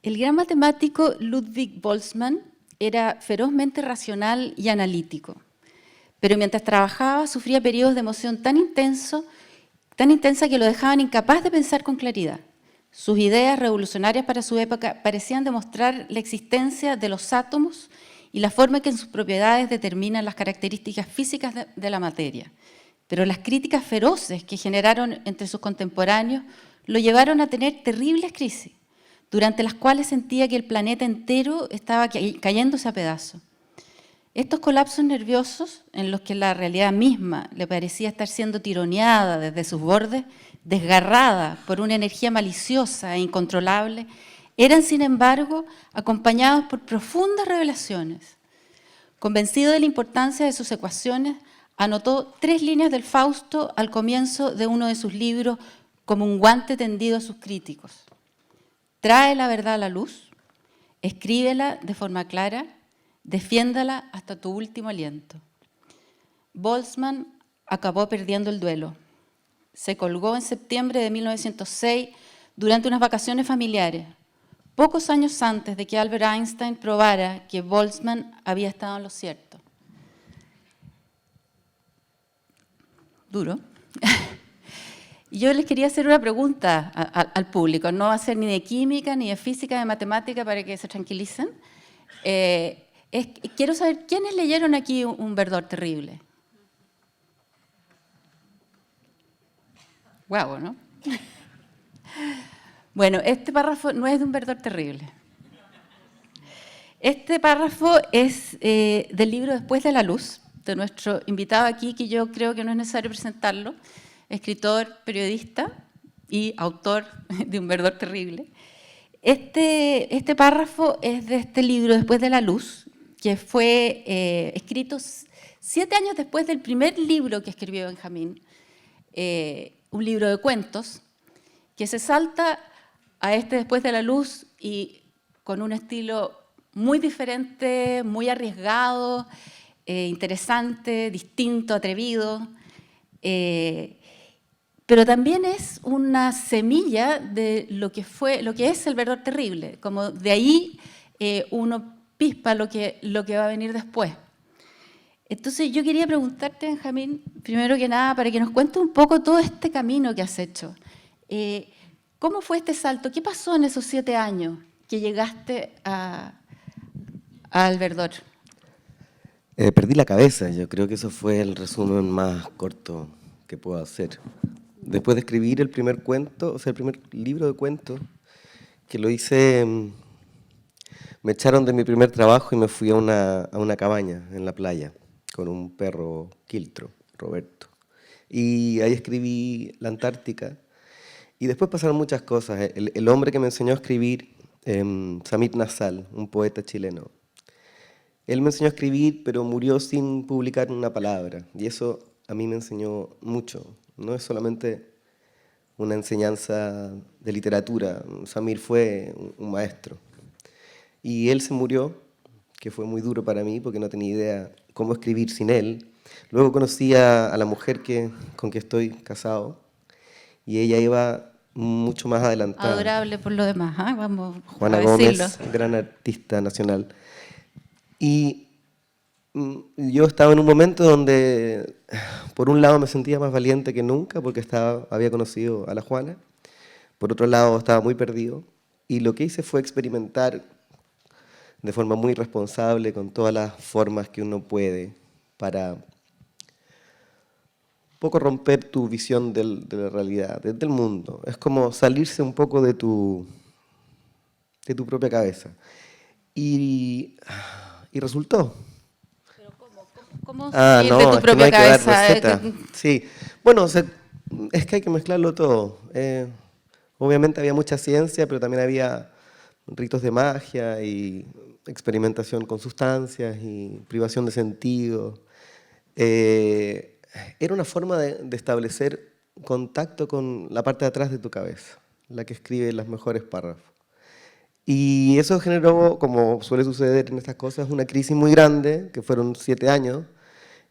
El gran matemático Ludwig Boltzmann era ferozmente racional y analítico, pero mientras trabajaba sufría periodos de emoción tan intensa que lo dejaban incapaz de pensar con claridad. Sus ideas revolucionarias para su época parecían demostrar la existencia de los átomos y la forma en que sus propiedades determinan las características físicas de la materia. Pero las críticas feroces que generaron entre sus contemporáneos lo llevaron a tener terribles crisis, durante las cuales sentía que el planeta entero estaba cayéndose a pedazos. Estos colapsos nerviosos, en los que la realidad misma le parecía estar siendo tironeada desde sus bordes, desgarrada por una energía maliciosa e incontrolable, eran, sin embargo, acompañados por profundas revelaciones. Convencido de la importancia de sus ecuaciones, anotó 3 líneas del Fausto al comienzo de uno de sus libros como un guante tendido a sus críticos. Trae la verdad a la luz, escríbela de forma clara, defiéndala hasta tu último aliento. Boltzmann acabó perdiendo el duelo. Se colgó en septiembre de 1906 durante unas vacaciones familiares, pocos años antes de que Albert Einstein probara que Boltzmann había estado en lo cierto. Duro. Yo les quería hacer una pregunta al público, no va a ser ni de química, ni de física, ni de matemática, para que se tranquilicen. Quiero saber, ¿quiénes leyeron aquí Un verdor terrible? Guau, ¿no? Bueno, este párrafo no es de Un verdor terrible. Este párrafo es del libro Después de la luz, de nuestro invitado aquí, que yo creo que no es necesario presentarlo, escritor, periodista y autor de Un verdor terrible. Este párrafo es de este libro, Después de la luz, que fue escrito 7 años después del primer libro que escribió Benjamín, un libro de cuentos, que se salta a este Después de la luz y con un estilo muy diferente, muy arriesgado, interesante, distinto, atrevido, pero también es una semilla de lo que es El verdor terrible, como de ahí uno pispa lo que va a venir después. Entonces yo quería preguntarte, Benjamín, primero que nada, para que nos cuentes un poco todo este camino que has hecho. ¿Cómo fue este salto? ¿Qué pasó en esos 7 años que llegaste a El verdor? Perdí la cabeza, yo creo que eso fue el resumen más corto que puedo hacer. Después de escribir el primer cuento, o sea, el primer libro de cuentos, que lo hice, me echaron de mi primer trabajo y me fui a una cabaña en la playa con un perro quiltro, Roberto. Y ahí escribí La Antártica. Y después pasaron muchas cosas. El hombre que me enseñó a escribir, Samit Nassal, un poeta chileno, él me enseñó a escribir, pero murió sin publicar una palabra. Y eso a mí me enseñó mucho. No es solamente una enseñanza de literatura. Samir fue un maestro. Y él se murió, que fue muy duro para mí, porque no tenía idea cómo escribir sin él. Luego conocí a la mujer con que estoy casado, y ella iba mucho más adelantada. Adorable por lo demás, ¿eh? Vamos Juana a decirlo. Gómez, gran artista nacional. Y yo estaba en un momento donde, por un lado, me sentía más valiente que nunca porque había conocido a la Juana. Por otro lado, estaba muy perdido. Y lo que hice fue experimentar de forma muy responsable con todas las formas que uno puede para un poco romper tu visión de la realidad, del mundo. Es como salirse un poco de tu propia cabeza. Y resultó. ¿Cómo salir de No, tu es que no propia hay que dar cabeza? receta. Sí, bueno, es que hay que mezclarlo todo. Obviamente había mucha ciencia, pero también había ritos de magia y experimentación con sustancias y privación de sentido. Era una forma de establecer contacto con la parte de atrás de tu cabeza, la que escribe los mejores párrafos. Y eso generó, como suele suceder en estas cosas, una crisis muy grande, que fueron 7 años,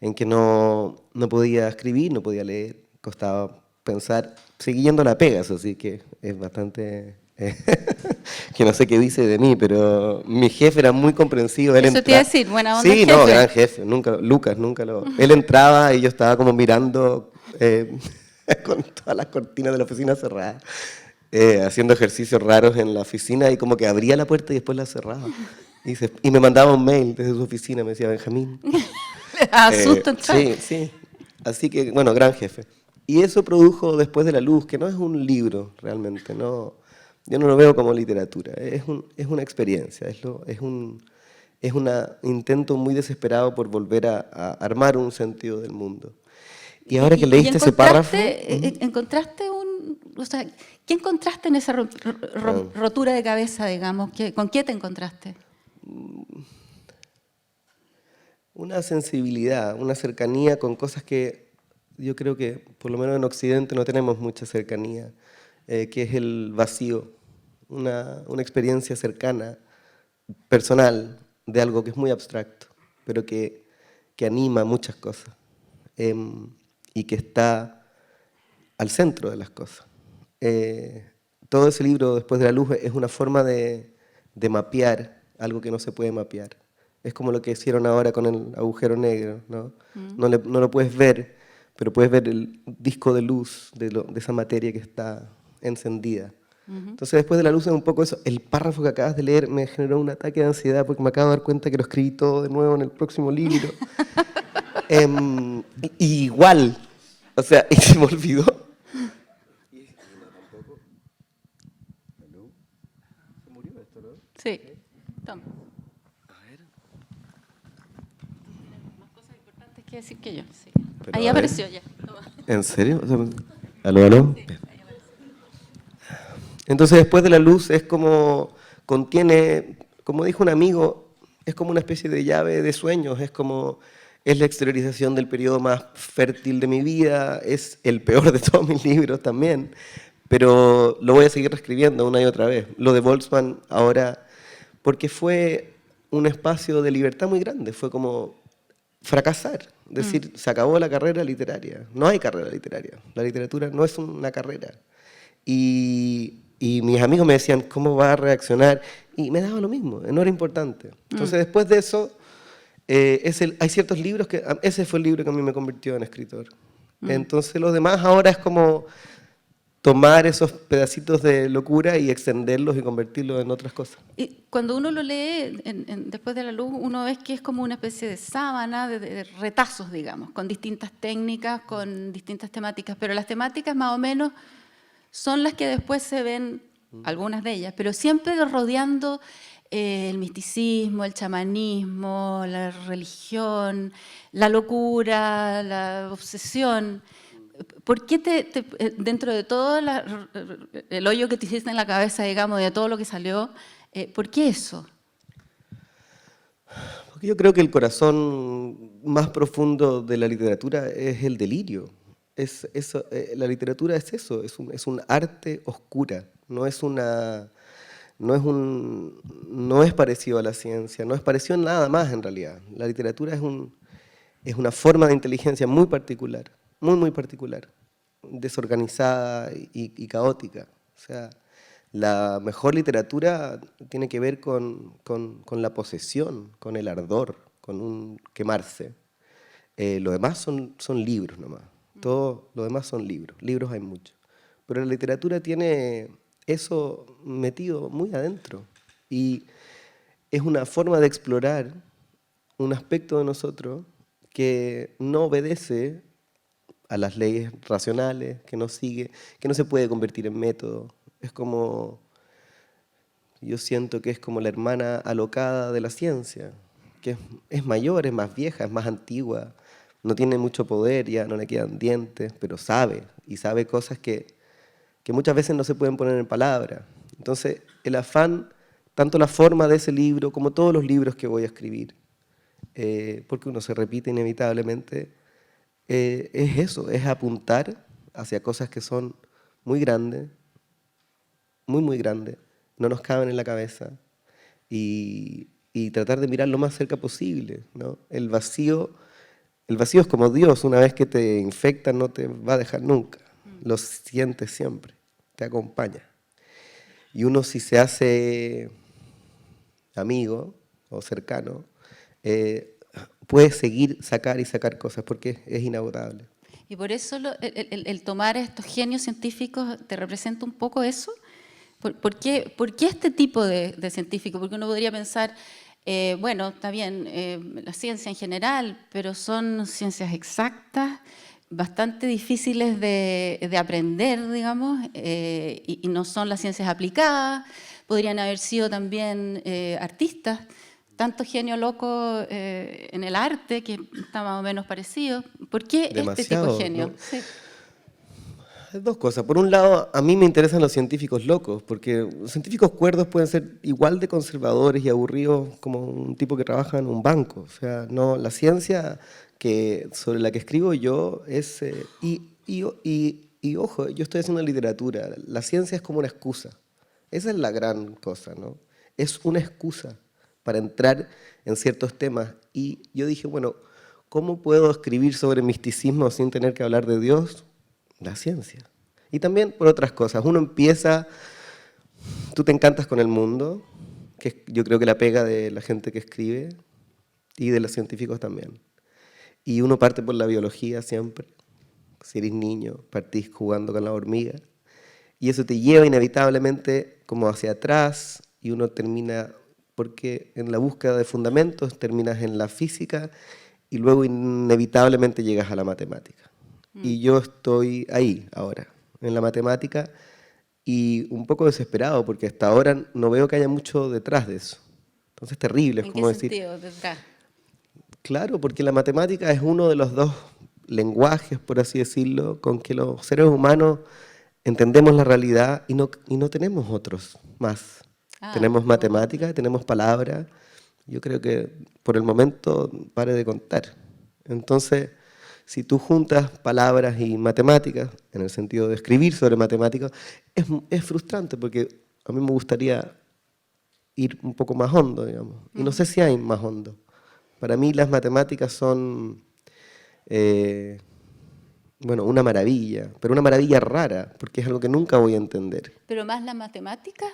en que no podía escribir, no podía leer, costaba pensar, siguiendo la pega, eso sí que es bastante que no sé qué dice de mí, pero mi jefe era muy comprensivo. Eso te iba a decir, buena onda Sí, el no, jefe. gran jefe, nunca, Lucas, nunca lo... Él entraba y yo estaba como mirando con todas las cortinas de la oficina cerradas, haciendo ejercicios raros en la oficina y como que abría la puerta y después la cerraba. Y me mandaba un mail desde su oficina, me decía, Benjamín. Asusto entrar. Sí, sí. Así que, bueno, gran jefe. Y eso produjo Después de la Luz, que no es un libro realmente, no, yo no lo veo como literatura, es una experiencia, es un intento muy desesperado por volver a armar un sentido del mundo. Y ahora que leíste ese párrafo... ¿Encontraste o sea, qué encontraste en esa rotura de cabeza, digamos? ¿Con qué te encontraste? Una sensibilidad, una cercanía con cosas que yo creo que, por lo menos en Occidente, no tenemos mucha cercanía, que es el vacío, una experiencia cercana, personal, de algo que es muy abstracto, pero que anima muchas cosas y que está al centro de las cosas. Todo ese libro, Después de la Luz, es una forma de mapear algo que no se puede mapear. Es como lo que hicieron ahora con el agujero negro, ¿no? No lo puedes ver, pero puedes ver el disco de luz de esa materia que está encendida. Entonces, Después de la Luz es un poco eso. El párrafo que acabas de leer me generó un ataque de ansiedad porque me acabo de dar cuenta que lo escribí todo de nuevo en el próximo libro. Igual, o sea, y se me olvidó. Sí, toma. A ver. Más cosas importantes que decir que yo. Sí. Ahí apareció ya. Toma. ¿En serio? O sea, ¿aló, aló? Sí, ahí apareció. Entonces, Después de la Luz es como, contiene, como dijo un amigo, es como una especie de llave de sueños, es la exteriorización del periodo más fértil de mi vida, es el peor de todos mis libros también, pero lo voy a seguir reescribiendo una y otra vez. Lo de Boltzmann ahora, porque fue un espacio de libertad muy grande, fue como fracasar, decir, se acabó la carrera literaria, no hay carrera literaria, la literatura no es una carrera. Y mis amigos me decían, ¿cómo va a reaccionar? Y me daba lo mismo, no era importante. Entonces, después de eso, hay ciertos libros que... Ese fue el libro que a mí me convirtió en escritor. Entonces, los demás ahora es como tomar esos pedacitos de locura y extenderlos y convertirlos en otras cosas. Y cuando uno lo lee Después de la Luz, uno ve que es como una especie de sábana, de retazos, digamos, con distintas técnicas, con distintas temáticas, pero las temáticas más o menos son las que después se ven, algunas de ellas, pero siempre rodeando el misticismo, el chamanismo, la religión, la locura, la obsesión. ¿Por qué dentro de todo el hoyo que te hiciste en la cabeza, digamos, de todo lo que salió, por qué eso? Porque yo creo que el corazón más profundo de la literatura es el delirio. La literatura es eso, es un arte oscura, no es parecido a la ciencia, no es parecido a nada más en realidad. La literatura es una forma de inteligencia muy particular, muy particular, desorganizada y caótica. O sea, la mejor literatura tiene que ver con la posesión, con el ardor, con un quemarse. Lo demás son libros nomás. Todo lo demás son libros. Libros hay muchos. Pero la literatura tiene eso metido muy adentro. Y es una forma de explorar un aspecto de nosotros que no obedece a las leyes racionales, que no sigue, que no se puede convertir en método. Es como, yo siento que es como la hermana alocada de la ciencia, que es mayor, es más vieja, es más antigua, no tiene mucho poder, ya no le quedan dientes, pero sabe, y sabe cosas que muchas veces no se pueden poner en palabras. Entonces, el afán, tanto la forma de ese libro como todos los libros que voy a escribir, porque uno se repite inevitablemente, es eso, es apuntar hacia cosas que son muy grandes, muy grandes, no nos caben en la cabeza, y tratar de mirar lo más cerca posible, ¿no? El vacío es como Dios, una vez que te infecta no te va a dejar nunca, lo sientes siempre, te acompaña. Y uno si se hace amigo o cercano, puede seguir sacar y sacar cosas porque es inagotable. Y por eso el tomar a estos genios científicos te representa un poco eso. ¿Por qué este tipo de científico? Porque uno podría pensar, bueno, está bien, la ciencia en general, pero son ciencias exactas, bastante difíciles de aprender, digamos, y no son las ciencias aplicadas. Podrían haber sido también artistas, tanto genio loco en el arte, que está más o menos parecido. ¿Por qué este tipo de Demasiado, genio? ¿no? Sí. Hay dos cosas. Por un lado, a mí me interesan los científicos locos, porque los científicos cuerdos pueden ser igual de conservadores y aburridos como un tipo que trabaja en un banco. O sea, no, la ciencia sobre la que escribo yo es... y ojo, yo estoy haciendo literatura. La ciencia es como una excusa. Esa es la gran cosa, ¿no? Es una excusa para entrar en ciertos temas. Y yo dije, bueno, ¿cómo puedo escribir sobre misticismo sin tener que hablar de Dios? La ciencia. Y también por otras cosas. Uno empieza, tú te encantas con el mundo, que yo creo que la pega de la gente que escribe y de los científicos también. Y uno parte por la biología siempre. Si eres niño, partís jugando con la hormiga. Y eso te lleva inevitablemente como hacia atrás y uno termina, porque en la búsqueda de fundamentos terminas en la física y luego inevitablemente llegas a la matemática. Y yo estoy ahí ahora, en la matemática, y un poco desesperado, porque hasta ahora no veo que haya mucho detrás de eso. Entonces es terrible, es ¿En como qué decir, sentido? Detrás. claro, porque la matemática es uno de los dos lenguajes, por así decirlo, con que los seres humanos entendemos la realidad y no tenemos otros más. Ah, Tenemos no. matemática, tenemos palabra. Yo creo que por el momento pare de contar. Entonces, si tú juntas palabras y matemáticas, en el sentido de escribir sobre matemáticas, es frustrante porque a mí me gustaría ir un poco más hondo, digamos. Y no sé si hay más hondo. Para mí las matemáticas son, eh, bueno, una maravilla, pero una maravilla rara, porque es algo que nunca voy a entender. ¿Pero más la matemática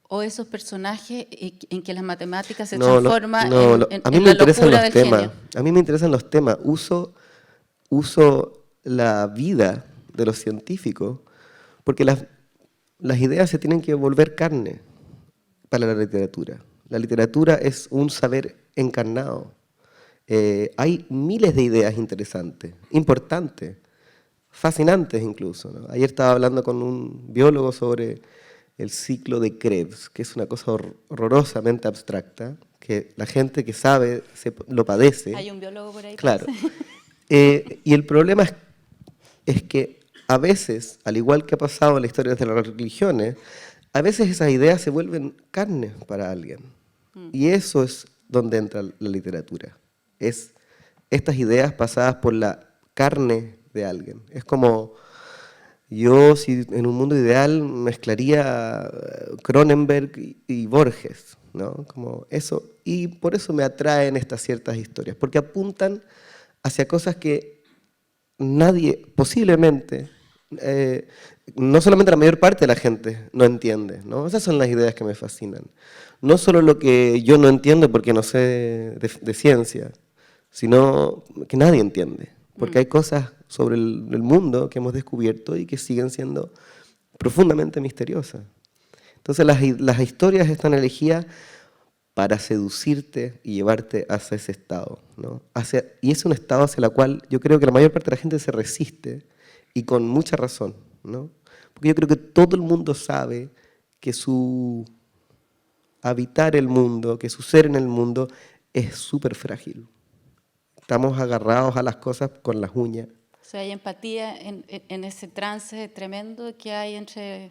o esos personajes en que las matemáticas se No, transforma a mí en me la interesan locura los del temas. genio? A mí me interesan los temas. Uso la vida de los científicos porque las ideas se tienen que volver carne para la literatura. La literatura es un saber encarnado. Hay miles de ideas interesantes, importantes, fascinantes incluso, ¿no? Ayer estaba hablando con un biólogo sobre el ciclo de Krebs, que es una cosa horrorosamente abstracta, que la gente que sabe lo padece. Hay un biólogo por ahí. Claro. Y el problema es que a veces, al igual que ha pasado en la historia de las religiones, a veces esas ideas se vuelven carne para alguien. Y eso es donde entra la literatura. Es estas ideas pasadas por la carne de alguien. Es como yo, si en un mundo ideal, mezclaría Cronenberg y Borges, ¿no? Como eso. Y por eso me atraen estas ciertas historias, porque apuntan hacia cosas que nadie, posiblemente, no solamente la mayor parte de la gente no entiende, ¿no? Esas son las ideas que me fascinan. No solo lo que yo no entiendo porque no sé de ciencia, sino que nadie entiende. Porque hay cosas sobre el mundo que hemos descubierto y que siguen siendo profundamente misteriosas. Entonces las historias están elegidas para seducirte y llevarte hacia ese estado, ¿no? Y es un estado hacia el cual yo creo que la mayor parte de la gente se resiste y con mucha razón, ¿no? Porque yo creo que todo el mundo sabe que su habitar el mundo, que su ser en el mundo es súper frágil. Estamos agarrados a las cosas con las uñas. O sea, hay empatía en ese trance tremendo que hay entre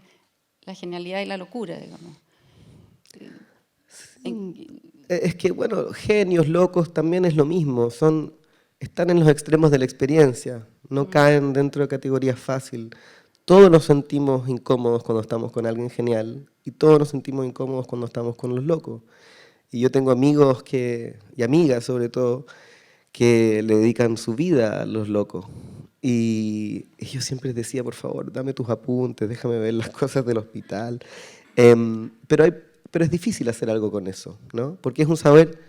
la genialidad y la locura, digamos. Es que, bueno, genios, locos, también es lo mismo. Están en los extremos de la experiencia. No caen dentro de categorías fáciles. Todos nos sentimos incómodos cuando estamos con alguien genial y todos nos sentimos incómodos cuando estamos con los locos. Y yo tengo amigos y amigas sobre todo que le dedican su vida a los locos. Y yo siempre les decía, por favor, dame tus apuntes, déjame ver las cosas del hospital. Pero es difícil hacer algo con eso, ¿no? Porque es un saber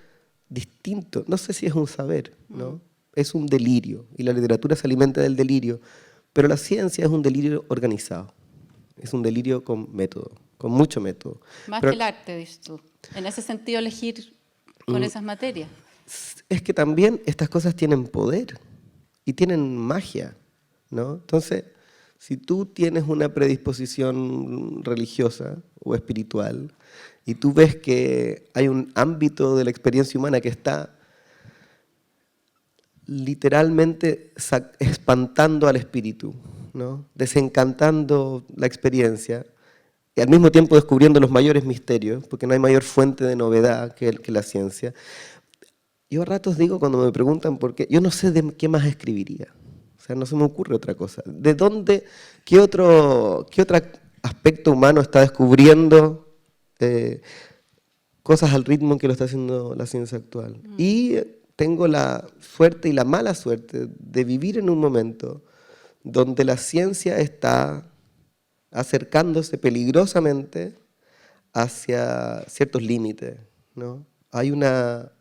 distinto. No sé si es un saber, ¿no? Es un delirio, y la literatura se alimenta del delirio, pero la ciencia es un delirio organizado. Es un delirio con método, con mucho método. Más Pero que el arte, dices tú. En ese sentido, elegir con esas materias. es que también estas cosas tienen poder y tienen magia, ¿no? Entonces, si tú tienes una predisposición religiosa o espiritual y tú ves que hay un ámbito de la experiencia humana que está literalmente espantando al espíritu, ¿no? Desencantando la experiencia y al mismo tiempo descubriendo los mayores misterios, porque no hay mayor fuente de novedad que la ciencia. Yo a ratos digo, cuando me preguntan por qué, yo no sé de qué más escribiría. O sea, no se me ocurre otra cosa. ¿De dónde, qué otro aspecto humano está descubriendo cosas al ritmo que lo está haciendo la ciencia actual? Y tengo la suerte y la mala suerte de vivir en un momento donde la ciencia está acercándose peligrosamente hacia ciertos límites, ¿no? Hay una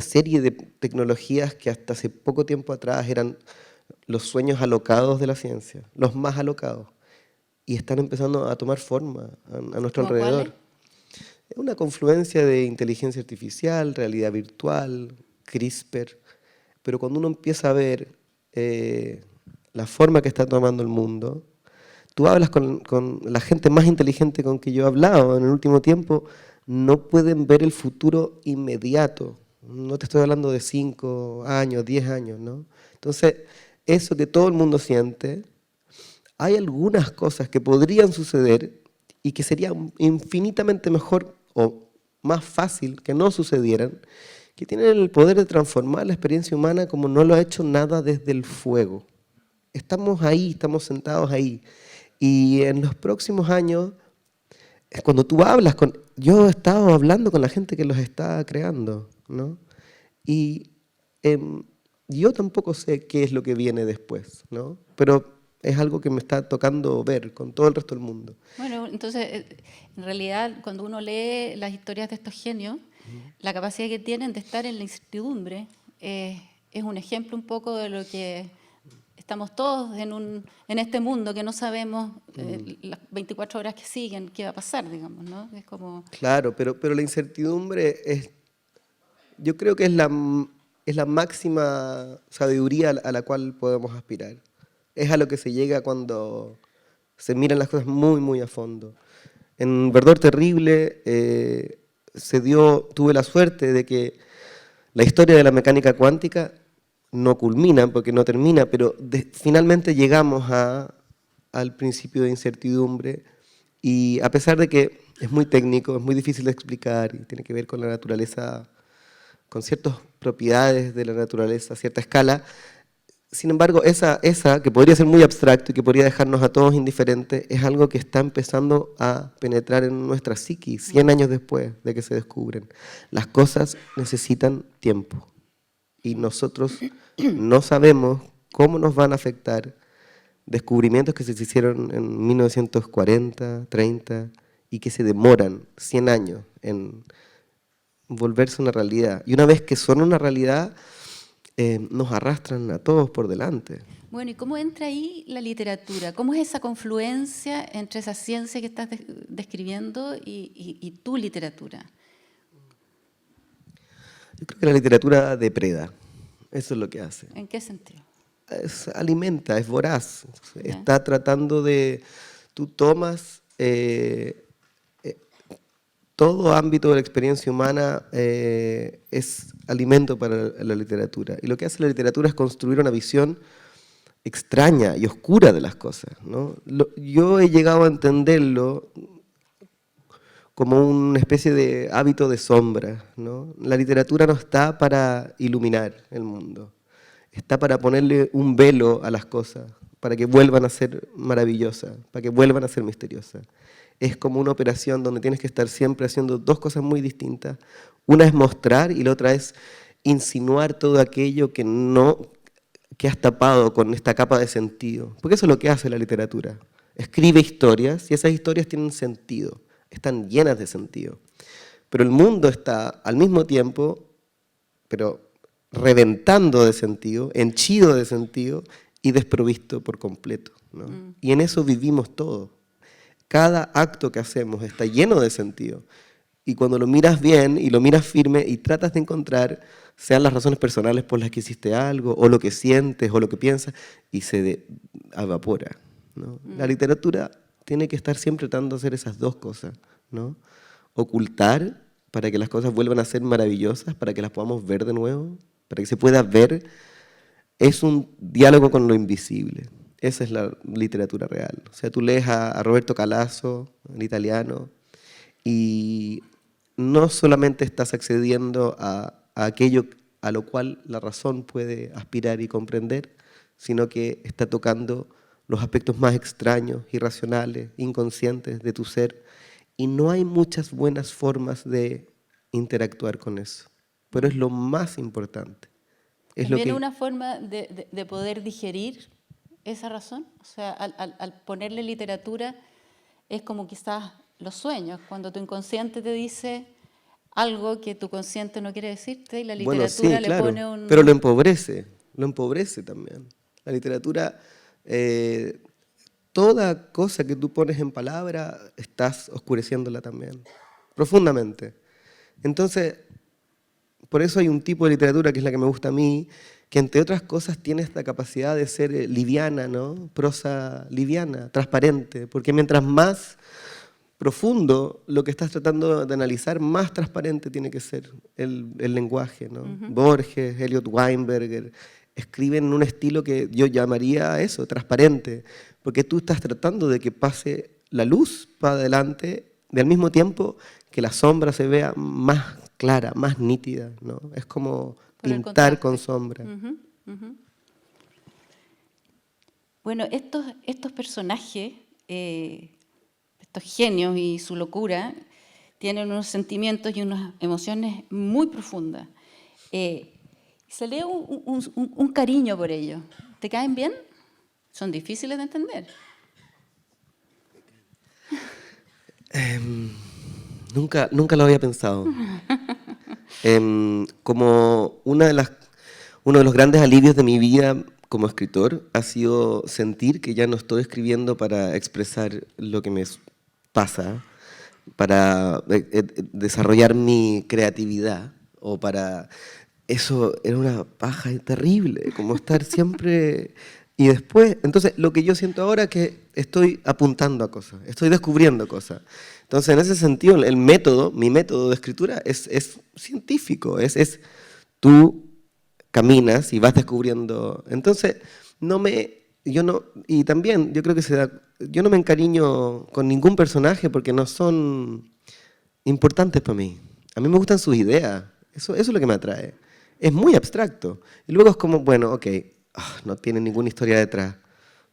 serie de tecnologías que hasta hace poco tiempo atrás eran los sueños alocados de la ciencia, los más alocados, y están empezando a tomar forma a nuestro alrededor. ¿Cuáles? Es una confluencia de inteligencia artificial, realidad virtual, CRISPR, pero cuando uno empieza a ver la forma que está tomando el mundo, tú hablas con la gente más inteligente con que yo he hablado en el último tiempo, no pueden ver el futuro inmediato. No te estoy hablando de 5 años, 10 años, ¿no? Entonces, eso que todo el mundo siente, hay algunas cosas que podrían suceder y que sería infinitamente mejor o más fácil que no sucedieran, que tienen el poder de transformar la experiencia humana como no lo ha hecho nada desde el fuego. Estamos ahí, estamos sentados ahí. Y en los próximos años, cuando tú hablas con... Yo he estado hablando con la gente que los está creando, ¿no? Y yo tampoco sé qué es lo que viene después, ¿no? Pero es algo que me está tocando ver con todo el resto del mundo. Bueno, entonces, en realidad, cuando uno lee las historias de estos genios, la capacidad que tienen de estar en la incertidumbre es un ejemplo un poco de lo que estamos todos en este mundo que no sabemos las 24 horas que siguen qué va a pasar, digamos, ¿no? Es como... Claro, pero la incertidumbre es, yo creo que es la máxima sabiduría a la cual podemos aspirar. Es a lo que se llega cuando se miran las cosas muy, muy a fondo. En Verdor Terrible tuve la suerte de que la historia de la mecánica cuántica no culmina, porque no termina, pero finalmente llegamos al principio de incertidumbre, y a pesar de que es muy técnico, es muy difícil de explicar, y tiene que ver con la naturaleza, con ciertas propiedades de la naturaleza a cierta escala, sin embargo, esa que podría ser muy abstracto y que podría dejarnos a todos indiferentes, es algo que está empezando a penetrar en nuestra psiquis 100 años después de que se descubren. Las cosas necesitan tiempo y nosotros no sabemos cómo nos van a afectar descubrimientos que se hicieron en 1940, 30 y que se demoran 100 años en volverse una realidad. Y una vez que son una realidad, nos arrastran a todos por delante. Bueno, ¿y cómo entra ahí la literatura? ¿Cómo es esa confluencia entre esa ciencia que estás describiendo y tu literatura? Yo creo que la literatura depreda, eso es lo que hace. ¿En qué sentido? Alimenta, es voraz, ¿Ya? está tratando de... Tú tomas todo ámbito de la experiencia humana es alimento para la literatura. Y lo que hace la literatura es construir una visión extraña y oscura de las cosas, ¿no? Yo he llegado a entenderlo como una especie de hábito de sombra, ¿no? La literatura no está para iluminar el mundo, está para ponerle un velo a las cosas, para que vuelvan a ser maravillosas, para que vuelvan a ser misteriosas. Es como una operación donde tienes que estar siempre haciendo dos cosas muy distintas. Una es mostrar y la otra es insinuar todo aquello que has tapado con esta capa de sentido. Porque eso es lo que hace la literatura. escribe historias y esas historias tienen sentido, están llenas de sentido. Pero el mundo está al mismo tiempo, pero reventando de sentido, henchido de sentido y desprovisto por completo, ¿no? Y en eso vivimos todos. Cada acto que hacemos está lleno de sentido. Y cuando lo miras bien y lo miras firme y tratas de encontrar, sean las razones personales por las que hiciste algo, o lo que sientes, o lo que piensas, y se evapora, ¿no? La literatura tiene que estar siempre tratando de hacer esas dos cosas, ¿no? Ocultar para que las cosas vuelvan a ser maravillosas, para que las podamos ver de nuevo, para que se pueda ver. Es un diálogo con lo invisible. Esa es la literatura real. O sea, tú lees a Roberto Calasso, el italiano, y no solamente estás accediendo a aquello a lo cual la razón puede aspirar y comprender, sino que está tocando los aspectos más extraños, irracionales, inconscientes de tu ser, y no hay muchas buenas formas de interactuar con eso, pero es lo más importante. Es ¿También lo que... una forma de poder digerir esa razón? O sea, al ponerle literatura es como quizás los sueños, cuando tu inconsciente te dice algo que tu consciente no quiere decirte y la literatura Bueno, sí, le claro, pone un... pero lo empobrece también. La literatura, toda cosa que tú pones en palabra, estás oscureciéndola también, profundamente. Entonces, por eso hay un tipo de literatura que es la que me gusta a mí, que entre otras cosas tiene esta capacidad de ser liviana, ¿no? Prosa liviana, transparente, porque mientras más profundo lo que estás tratando de analizar, más transparente tiene que ser el lenguaje, ¿no? Borges, Elliot Weinberger, escriben en un estilo que yo llamaría eso, transparente, porque tú estás tratando de que pase la luz para adelante, y al mismo tiempo que la sombra se vea más clara, más nítida, ¿no? Es como pintar con sombra. Bueno, estos personajes, estos genios y su locura, tienen unos sentimientos y unas emociones muy profundas. Se lee un cariño por ellos. ¿Te caen bien? Son difíciles de entender. Nunca lo había pensado. Como uno de los grandes alivios de mi vida como escritor ha sido sentir que ya no estoy escribiendo para expresar lo que me pasa, para desarrollar mi creatividad, o para... Eso era una paja terrible, como estar siempre... Y después, entonces, lo que yo siento ahora es que estoy apuntando a cosas, estoy descubriendo cosas. Entonces, en ese sentido, mi método de escritura es científico, es tú caminas y vas descubriendo. Entonces, y también yo creo que yo no me encariño con ningún personaje porque no son importantes para mí. A mí me gustan sus ideas, eso es lo que me atrae. Es muy abstracto. Y luego es como, bueno, ok, no tiene ninguna historia detrás.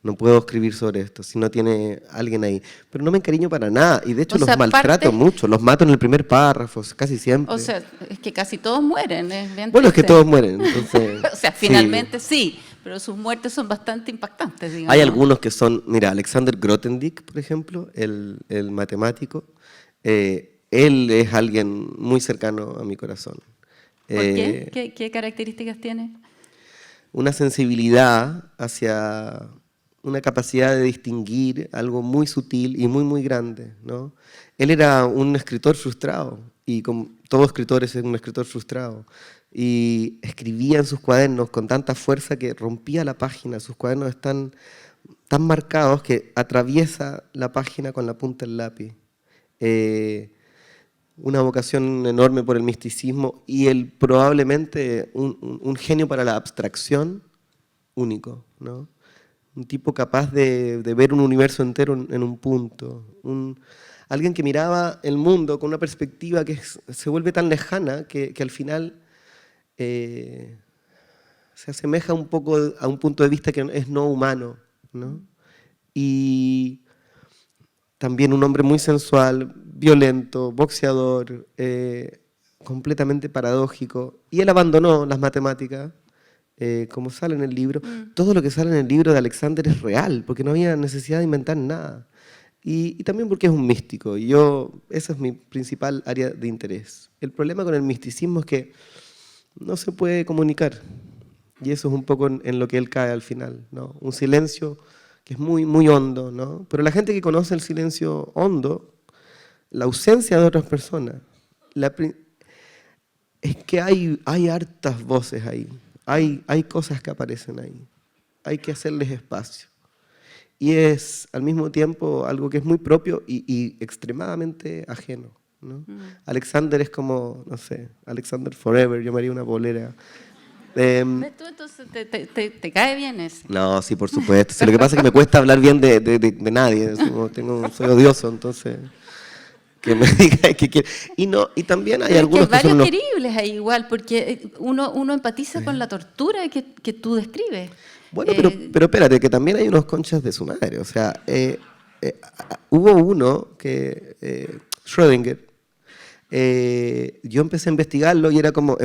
No puedo escribir sobre esto si no tiene alguien ahí. Pero no me encariño para nada. Y de hecho los maltrato mucho. Los mato en el primer párrafo, casi siempre. O sea, es que casi todos mueren. Bueno, es que todos mueren. Entonces, o sea, finalmente sí, pero sus muertes son bastante impactantes, digamos. Hay algunos que son... Mira, Alexander Grothendieck, por ejemplo, el matemático, él es alguien muy cercano a mi corazón. ¿Por qué? ¿Qué características tiene? Una sensibilidad hacia una capacidad de distinguir algo muy sutil y muy, muy grande, ¿no? Él era un escritor frustrado, y como todo escritor es un escritor frustrado, y escribía en sus cuadernos con tanta fuerza que rompía la página. Sus cuadernos están tan marcados que atraviesa la página con la punta del lápiz. Una vocación enorme por el misticismo y probablemente un genio para la abstracción único, ¿no? Un tipo capaz de ver un universo entero en un punto. Alguien que miraba el mundo con una perspectiva que se vuelve tan lejana que al final se asemeja un poco a un punto de vista que es no humano, ¿no? Y también un hombre muy sensual, violento, boxeador, completamente paradójico. Y él abandonó las matemáticas como sale en el libro. Todo lo que sale en el libro de Alexander es real, porque no había necesidad de inventar nada. Y también porque es un místico. Y esa es mi principal área de interés. El problema con el misticismo es que no se puede comunicar. Y eso es un poco en lo que él cae al final, ¿no? Un silencio que es muy, muy hondo, ¿no? Pero la gente que conoce el silencio hondo, la ausencia de otras personas, es que hay hartas voces ahí. Hay cosas que aparecen ahí. Hay que hacerles espacio. Y es al mismo tiempo algo que es muy propio y extremadamente ajeno, ¿no? Alexander es como, no sé, Alexander Forever, yo me haría una bolera. ¿Ves tú entonces te cae bien eso? No, sí, por supuesto. Sí, lo que pasa es que me cuesta hablar bien de nadie. Soy odioso, entonces que me diga que quiere. Y también hay algunos que que son varios queribles ahí igual, porque uno empatiza con la tortura que tú describes. Bueno, pero espérate, que también hay unos conchas de su madre. O sea, hubo uno que, Schrödinger, yo empecé a investigarlo y era como,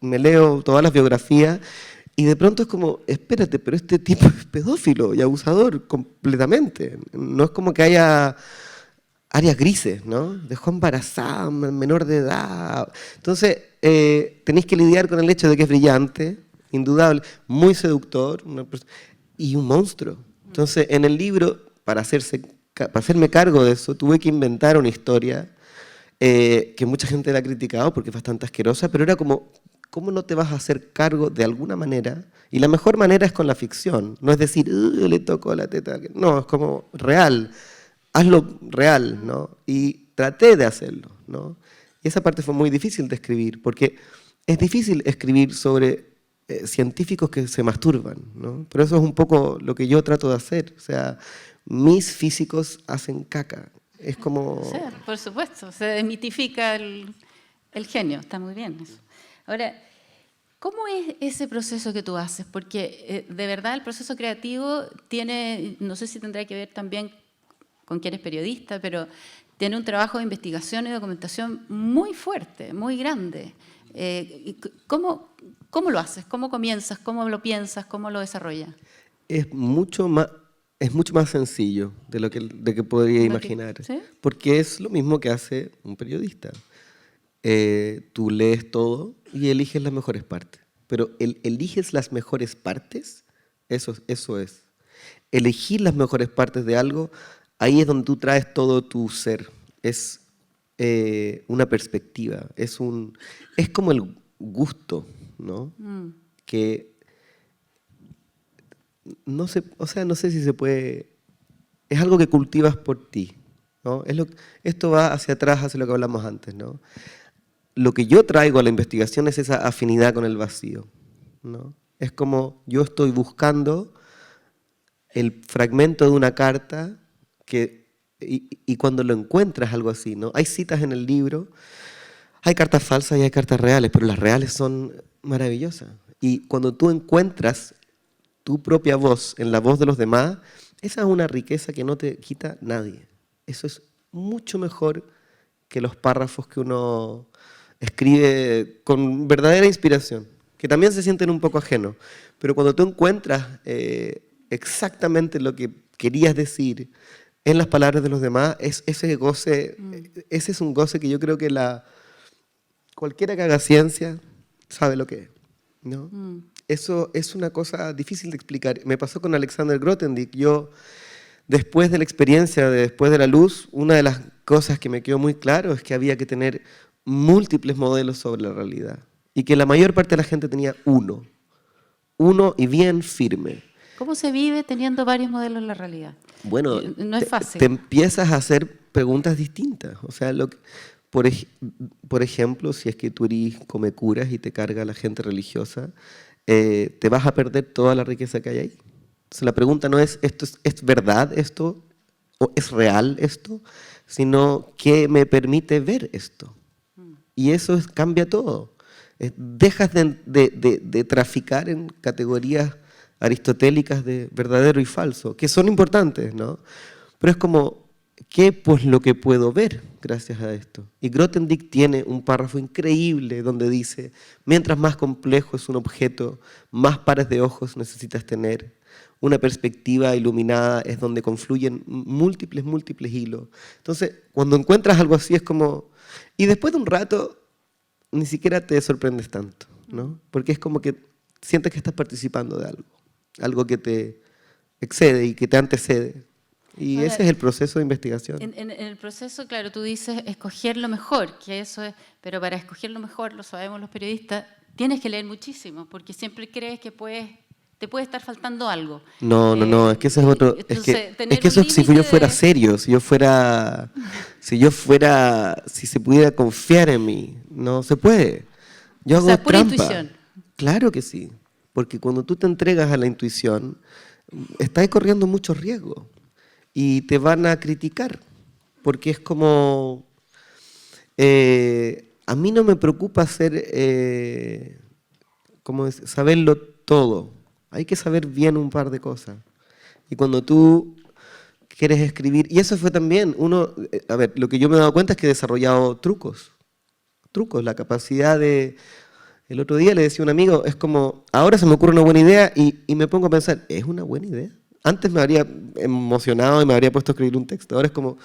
me leo todas las biografías y de pronto es como, espérate, pero este tipo es pedófilo y abusador completamente. No es como que haya áreas grises, ¿no? Dejó embarazada a un menor de edad. Entonces, tenéis que lidiar con el hecho de que es brillante, indudable, muy seductor y un monstruo. Entonces, en el libro, para hacerme cargo de eso, tuve que inventar una historia que mucha gente la ha criticado porque es bastante asquerosa, pero era como, ¿cómo no te vas a hacer cargo de alguna manera? Y la mejor manera es con la ficción. No es decir, le tocó la teta. No, es como real. Hazlo real, ¿no? Y traté de hacerlo, ¿no? Y esa parte fue muy difícil de escribir, porque es difícil escribir sobre científicos que se masturban, ¿no? Pero eso es un poco lo que yo trato de hacer. O sea, mis físicos hacen caca. Es como... Sí, por supuesto, se desmitifica el genio, está muy bien eso. Ahora, ¿cómo es ese proceso que tú haces? Porque de verdad el proceso creativo tiene, no sé si tendrá que ver también con que eres periodista, pero tiene un trabajo de investigación y documentación muy fuerte, muy grande. ¿Cómo lo haces? ¿Cómo comienzas? ¿Cómo lo piensas? ¿Cómo lo desarrollas? Es mucho más sencillo de que podría imaginar. ¿Sí? Porque es lo mismo que hace un periodista. Tú lees todo y eliges las mejores partes. Pero eliges las mejores partes, eso es. Elegir las mejores partes de algo, ahí es donde tú traes todo tu ser. Es una perspectiva, es como el gusto, ¿no? Que no sé, o sea, no sé si se puede. Es algo que cultivas por ti, ¿no? Esto va hacia atrás, hacia lo que hablamos antes, ¿no? Lo que yo traigo a la investigación es esa afinidad con el vacío, ¿no? Es como yo estoy buscando el fragmento de una carta y cuando lo encuentras algo así, ¿no? Hay citas en el libro, hay cartas falsas y hay cartas reales, pero las reales son maravillosas. Y cuando tú encuentras tu propia voz en la voz de los demás, esa es una riqueza que no te quita nadie. Eso es mucho mejor que los párrafos que uno escribe con verdadera inspiración, que también se sienten un poco ajenos. Pero cuando tú encuentras exactamente lo que querías decir en las palabras de los demás, ese es un goce que yo creo que cualquiera que haga ciencia sabe lo que es, ¿no? Eso es una cosa difícil de explicar. Me pasó con Alexander Grothendieck. Yo, después de la experiencia, después de la luz, una de las cosas que me quedó muy claro es que había que tener múltiples modelos sobre la realidad y que la mayor parte de la gente tenía uno y bien firme. ¿Cómo se vive teniendo varios modelos en la realidad? Bueno, no es fácil. Te empiezas a hacer preguntas distintas. O sea, por ejemplo, si es que tú eres come curas y te carga la gente religiosa, te vas a perder toda la riqueza que hay ahí. Entonces, la pregunta no es, ¿es verdad esto? ¿O es real esto? Sino, ¿qué me permite ver esto? Y eso cambia todo. Dejas de traficar en categorías aristotélicas de verdadero y falso, que son importantes, ¿no? Pero es como, ¿Qué? Pues lo que puedo ver gracias a esto. Y Grothendieck tiene un párrafo increíble donde dice, mientras más complejo es un objeto, más pares de ojos necesitas tener. Una perspectiva iluminada es donde confluyen múltiples hilos. Entonces, cuando encuentras algo así es como... Y después de un rato, ni siquiera te sorprendes tanto, ¿no? Porque es como que sientes que estás participando de algo. Algo que te excede y que te antecede. Y Ahora, ese es el proceso de investigación. En el proceso, claro, tú dices escoger lo mejor, que eso es, pero para escoger lo mejor, lo sabemos los periodistas, tienes que leer muchísimo, porque siempre crees que te puede estar faltando algo. No, es que ese es otro, Entonces, es tener que un eso si yo fuera límite serio, si se pudiera confiar en mí, no se puede. Yo o hago sea, pura trampa. intuición. Claro que sí, porque cuando tú te entregas a la intuición, estás corriendo muchos riesgos y te van a criticar, porque es como, a mí no me preocupa saberlo todo, hay que saber bien un par de cosas. Y cuando tú quieres escribir, y eso fue también, a ver, lo que yo me he dado cuenta es que he desarrollado trucos, la capacidad de... El otro día le decía a un amigo, es como, ahora se me ocurre una buena idea y me pongo a pensar, ¿es una buena idea? Antes me habría emocionado y me habría puesto a escribir un texto, ahora es como,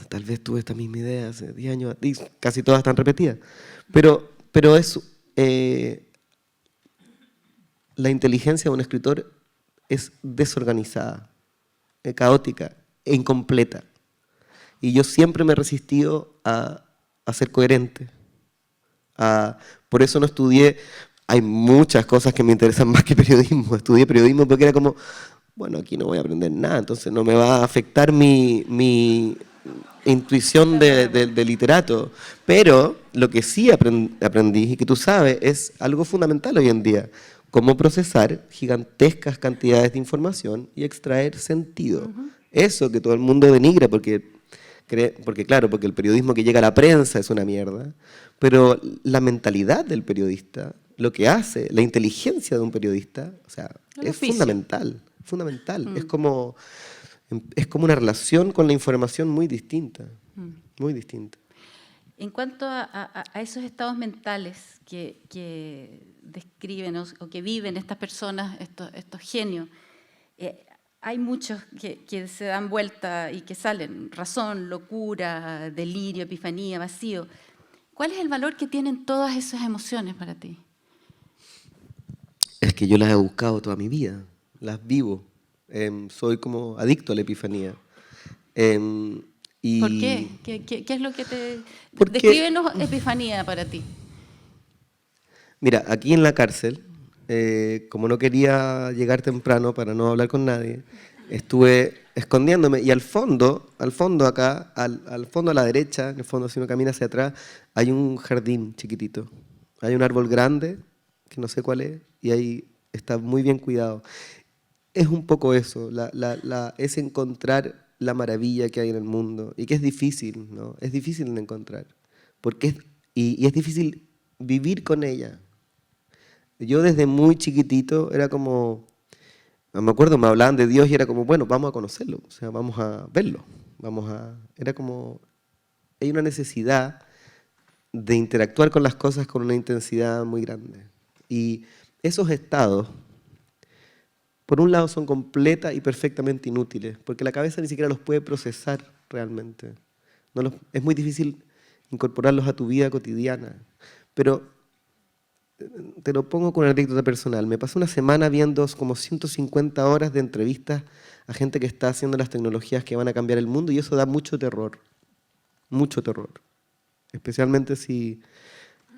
tal vez tuve esta misma idea hace 10 años, y casi todas están repetidas. Pero es, la inteligencia de un escritor es desorganizada, caótica e incompleta. Y yo siempre me he resistido a ser coherente. Por eso no estudié, hay muchas cosas que me interesan más que periodismo. Estudié periodismo porque era como, bueno, aquí no voy a aprender nada, entonces no me va a afectar mi intuición de literato. Pero lo que sí aprendí y que tú sabes es algo fundamental hoy en día, cómo procesar gigantescas cantidades de información y extraer sentido. Eso que todo el mundo denigra porque el periodismo que llega a la prensa es una mierda, pero la mentalidad del periodista, lo que hace, la inteligencia de un periodista, o sea, es fundamental. Es como una relación con la información muy distinta, muy distinta. En cuanto a esos estados mentales que describen o que viven estas personas, estos genios, hay muchos que se dan vuelta y que salen, razón, locura, delirio, epifanía, vacío. ¿Cuál es el valor que tienen todas esas emociones para ti? Es que yo las he buscado toda mi vida, las vivo. Soy como adicto a la epifanía. ¿Por qué? ¿Qué es lo que te... Porque, Descríbenos epifanía para ti. Mira, aquí en la cárcel, como no quería llegar temprano para no hablar con nadie, estuve escondiéndome y al fondo acá, al fondo a la derecha, en el fondo si uno camina hacia atrás, hay un jardín chiquitito. Hay un árbol grande, que no sé cuál es, y ahí está muy bien cuidado. Es un poco eso, es encontrar la maravilla que hay en el mundo y que es difícil, ¿no? Es difícil de encontrar, y es difícil vivir con ella. Yo desde muy chiquitito era como, me acuerdo, me hablaban de Dios y era como, bueno, vamos a conocerlo, o sea, vamos a verlo, era como, hay una necesidad de interactuar con las cosas con una intensidad muy grande. Y esos estados, por un lado, son completa y perfectamente inútiles, porque la cabeza ni siquiera los puede procesar realmente. Es muy difícil incorporarlos a tu vida cotidiana. Pero te lo pongo con una anécdota personal. Me pasé una semana viendo como 150 horas de entrevistas a gente que está haciendo las tecnologías que van a cambiar el mundo y eso da mucho terror, especialmente si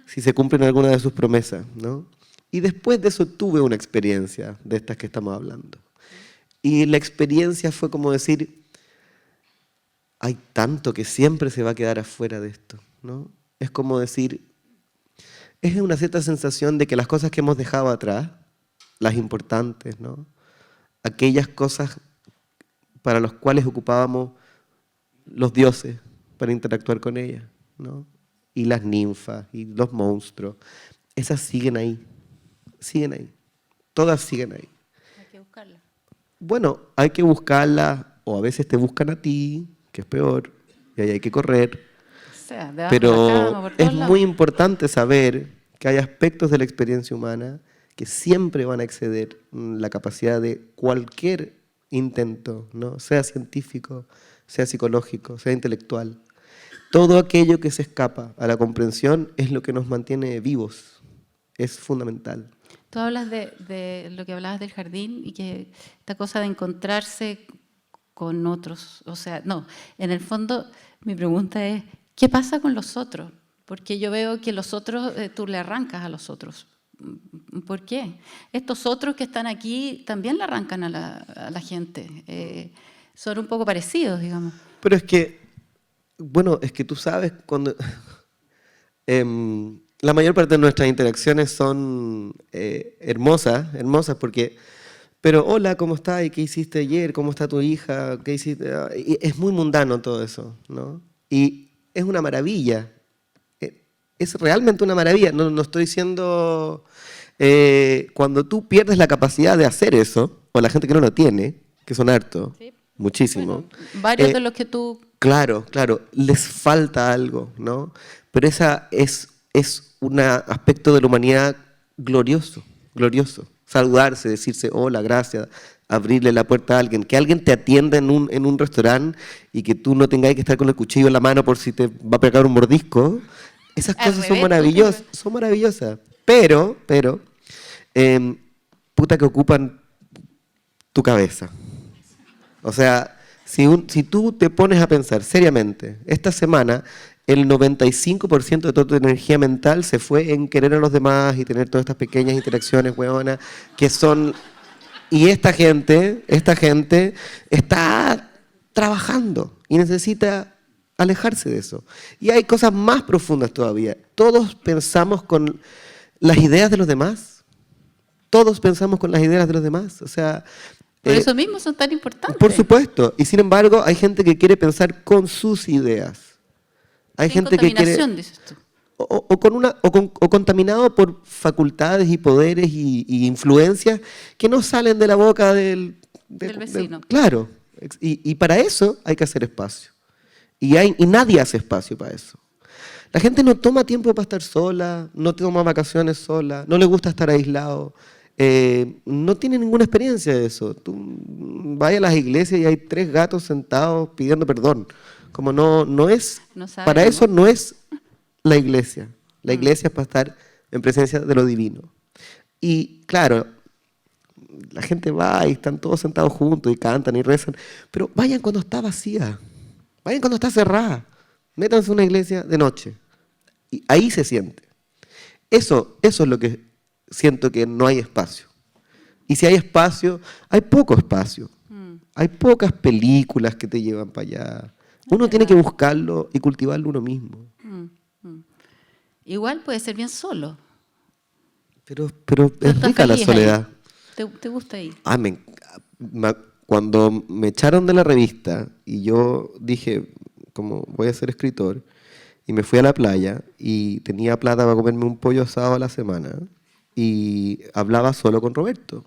se cumplen algunas de sus promesas, ¿no? Y después de eso tuve una experiencia de estas que estamos hablando. Y la experiencia fue como decir, hay tanto que siempre se va a quedar afuera de esto, ¿no? Es como decir, es una cierta sensación de que las cosas que hemos dejado atrás, las importantes, ¿no? Aquellas cosas para las cuales ocupábamos los dioses para interactuar con ellas, ¿no? Y las ninfas y los monstruos, esas siguen ahí, todas siguen ahí. Hay que buscarlas. Bueno, hay que buscarlas, o a veces te buscan a ti, que es peor, y ahí hay que correr. O sea, debajo de la Pero cama, por es todos lados. muy importante saber que hay aspectos de la experiencia humana que siempre van a exceder la capacidad de cualquier intento, ¿no? Sea científico, sea psicológico, sea intelectual. Todo aquello que se escapa a la comprensión es lo que nos mantiene vivos. Es fundamental. Tú hablas de lo que hablabas del jardín y que esta cosa de encontrarse con otros, o sea, no, en el fondo mi pregunta es, ¿qué pasa con los otros? Porque yo veo que los otros, tú le arrancas a los otros. ¿Por qué? Estos otros que están aquí también le arrancan a la gente. Son un poco parecidos, digamos. Pero es que, bueno, es que tú sabes cuando... la mayor parte de nuestras interacciones son hermosas porque... Pero hola, ¿cómo estás? ¿Y qué hiciste ayer? ¿Cómo está tu hija? ¿Qué hiciste? Y es muy mundano todo eso, ¿no? Y es una maravilla. Es realmente una maravilla. No estoy diciendo... cuando tú pierdes la capacidad de hacer eso, o la gente que no lo tiene, que son hartos, Sí. muchísimo. Bueno, varios de los que tú... Claro, les falta algo, ¿no? Pero esa es un aspecto de la humanidad glorioso, glorioso. Saludarse, decirse hola, gracias, abrirle la puerta a alguien, que alguien te atienda en un restaurante y que tú no tengas que estar con el cuchillo en la mano por si te va a pegar un mordisco. Esas Al cosas son revés, maravillosas, son maravillosas. Pero, puta que ocupan tu cabeza. O sea, si tú te pones a pensar seriamente, esta semana el 95% de toda tu energía mental se fue en querer a los demás y tener todas estas pequeñas interacciones, hueonas, que son... Y esta gente está trabajando y necesita alejarse de eso. Y hay cosas más profundas todavía. Todos pensamos con las ideas de los demás. Todos pensamos con las ideas de los demás. O sea... Por eso mismo son tan importantes. Por supuesto. Y sin embargo, hay gente que quiere pensar con sus ideas. Hay Sin gente que quiere... contaminación, dices tú. O contaminado por facultades y poderes y influencias que no salen de la boca del vecino. Claro. Y para eso hay que hacer espacio. Y nadie hace espacio para eso. La gente no toma tiempo para estar sola, no toma vacaciones sola, no le gusta estar aislado. No tiene ninguna experiencia de eso. Tú vas a las iglesias y hay 3 gatos sentados pidiendo perdón. Como no es, No sabemos. para eso no es la iglesia. La iglesia es para estar en presencia de lo divino. Y claro, la gente va y están todos sentados juntos y cantan y rezan, pero vayan cuando está vacía, vayan cuando está cerrada, métanse en una iglesia de noche. Y ahí se siente. Eso es lo que siento que no hay espacio. Y si hay espacio, hay poco espacio. Hay pocas películas que te llevan para allá. Uno tiene que buscarlo y cultivarlo uno mismo. Igual puede ser bien solo. Pero Tú es estás rica la feliz ahí. soledad. ¿Te gusta ir? Cuando me echaron de la revista y yo dije, como voy a ser escritor, y me fui a la playa y tenía plata para comerme un pollo asado a la semana y hablaba solo con Roberto,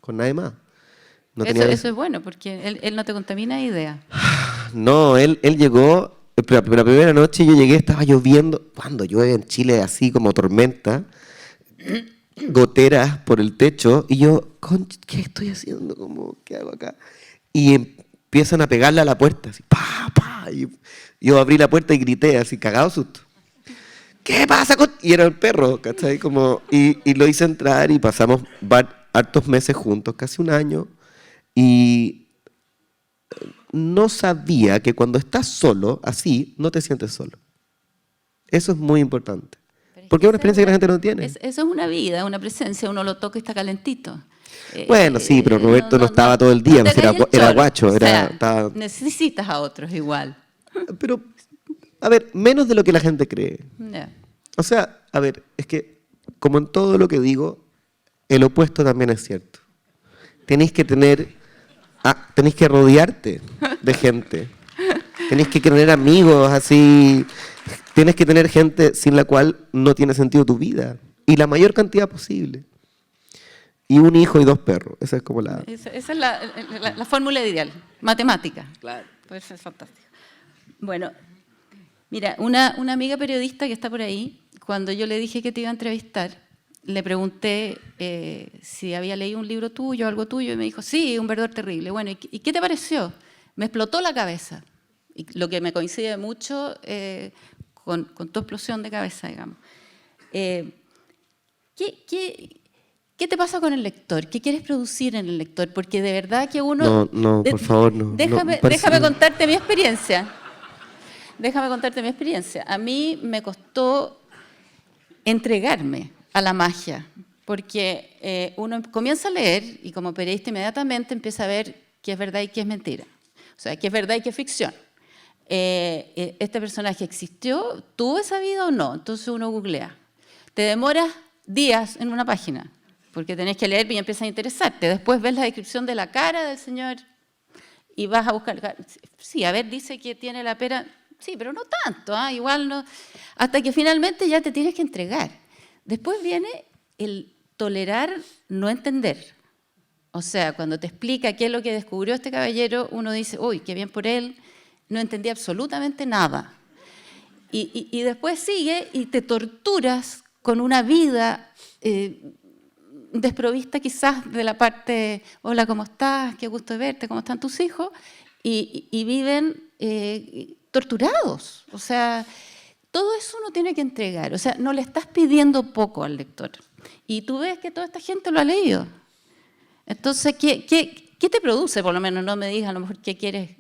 con nadie más. No tenía- Eso es bueno, porque él no te contamina de ideas. No, él llegó, pero la primera noche yo llegué, estaba lloviendo, cuando llueve en Chile así como tormenta, goteras por el techo, y yo, ¿qué estoy haciendo? ¿Qué hago acá? Y empiezan a pegarle a la puerta, así, pa, pa, y yo abrí la puerta y grité, así, cagado de susto. ¿Qué pasa con...? Y era el perro, ¿cachai? Y lo hice entrar y pasamos hartos meses juntos, casi un año, y no sabía que cuando estás solo, así, no te sientes solo. Eso es muy importante. Porque es una experiencia que la gente no tiene. Eso es una vida, una presencia, uno lo toca y está calentito. Bueno, sí, pero Roberto no estaba todo el día, te pues cae el era choro. guacho, O sea, estaba... necesitas a otros igual. Pero, a ver, menos de lo que la gente cree. Ya. O sea, a ver, es que, como en todo lo que digo, el opuesto también es cierto. Tenéis que rodearte de gente. Tenéis que tener amigos así. Tienes que tener gente sin la cual no tiene sentido tu vida. Y la mayor cantidad posible. Y un hijo y 2 perros. Esa es como la... Esa es la fórmula ideal, matemática. Claro. Puede ser fantástico. Bueno, mira, una amiga periodista que está por ahí, cuando yo le dije que te iba a entrevistar, le pregunté si había leído un libro tuyo, algo tuyo, y me dijo, sí, Un verdor terrible. Bueno, ¿y qué te pareció? Me explotó la cabeza, y lo que me coincide mucho con tu explosión de cabeza, digamos. ¿Qué te pasa con el lector? ¿Qué quieres producir en el lector? Porque de verdad que uno... No, por favor, no. Déjame contarte mi experiencia. Déjame contarte mi experiencia. A mí me costó entregarme a la magia, porque uno comienza a leer y como periodista inmediatamente empieza a ver qué es verdad y qué es mentira. O sea, qué es verdad y qué es ficción. ¿Este personaje existió? ¿Tuvo esa vida o no? Entonces uno googlea. Te demoras días en una página, porque tenés que leer y empieza a interesarte. Después ves la descripción de la cara del señor y vas a buscar. Sí, a ver, dice que tiene la pera. Sí, pero no tanto, igual no. Hasta que finalmente ya te tienes que entregar. Después viene el tolerar no entender. O sea, cuando te explica qué es lo que descubrió este caballero, uno dice, uy, qué bien por él, no entendí absolutamente nada. Y después sigue y te torturas con una vida desprovista quizás de la parte, hola, ¿cómo estás? Qué gusto de verte, ¿cómo están tus hijos? Y viven torturados. O sea, todo eso uno tiene que entregar. O sea, no le estás pidiendo poco al lector. Y tú ves que toda esta gente lo ha leído. Entonces, ¿qué te produce? Por lo menos no me digas a lo mejor qué quieres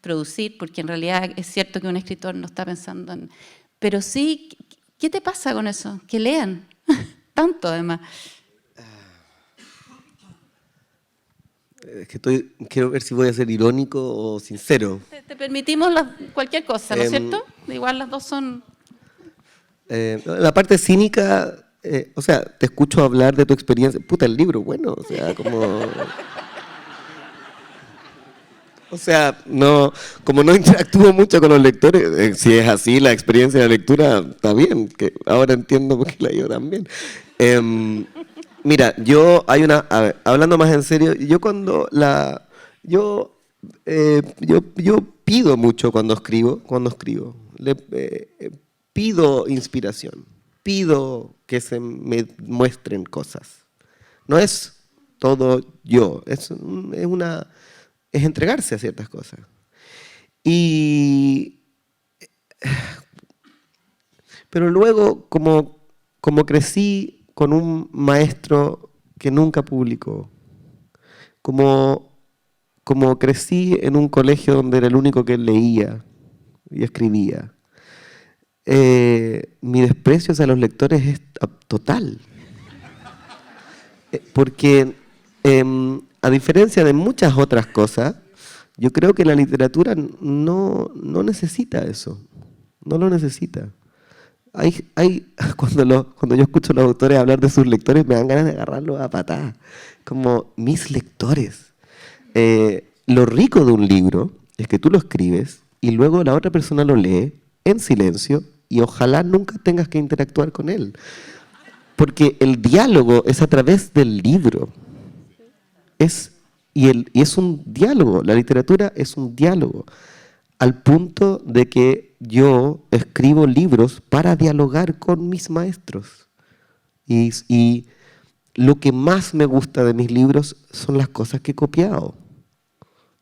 producir, porque en realidad es cierto que un escritor no está pensando en... Pero sí, ¿qué te pasa con eso? Que lean, tanto además. Es que quiero ver si voy a ser irónico o sincero. Te permitimos cualquier cosa, ¿no es cierto? Igual las dos son... La parte cínica, o sea, te escucho hablar de tu experiencia. Puta, el libro, bueno, o sea, como... O sea, como no interactúo mucho con los lectores, si es así la experiencia de lectura, está bien, que ahora entiendo por qué la yo también. Mira, a ver, hablando más en serio, yo pido mucho cuando escribo, pido inspiración, pido que se me muestren cosas. No es todo yo, es entregarse a ciertas cosas. Pero luego, como crecí con un maestro que nunca publicó, como crecí en un colegio donde era el único que leía y escribía, mi desprecio hacia los lectores es total. Porque a diferencia de muchas otras cosas, yo creo que la literatura no necesita eso, no lo necesita. Cuando yo escucho a los autores hablar de sus lectores, me dan ganas de agarrarlos a patadas, como mis lectores. Lo rico de un libro es que tú lo escribes y luego la otra persona lo lee en silencio y ojalá nunca tengas que interactuar con él. Porque el diálogo es a través del libro. Y es un diálogo, la literatura es un diálogo, al punto de que yo escribo libros para dialogar con mis maestros. Y lo que más me gusta de mis libros son las cosas que he copiado,